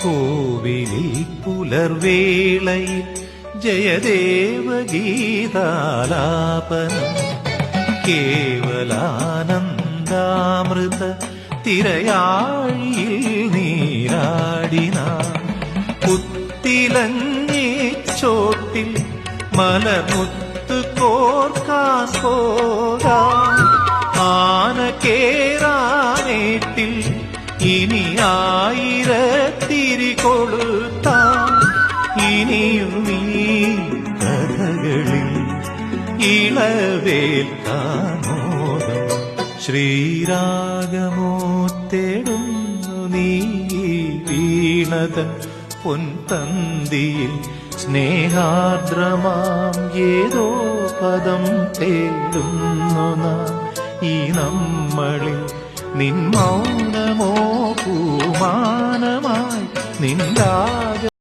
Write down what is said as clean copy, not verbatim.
കോവിലിൽ പുലർവേളയിൽ ജയദേവ ഗീതാലാപനം കേവലാനന്ദാമൃത തിരയാഴിയിൽ നീരാടിന പുത്തിലഞ്ഞേ ചോട്ടിൽ മലമുത്ത് കോർക്കാൻ പോകാം ആന കേറാനേട്ടിൽ ഇനി ആയിരത്തിരി കൊളുത്താം ഇനിയും ഈ കഥകളിൽ ഇളവേൽക്കാമോദം ശ്രീരാഗമോ തേടുന്നു നീ വീണതൻ പൊൻതന്തിയിൽ സ്നേഹാർദ്രമാം ഏതോ പദം തേടുന്നു നാം ഈ നമ്മളിൽ നിൻ മൗനമോ പൂമാനമായി നിന്ദാക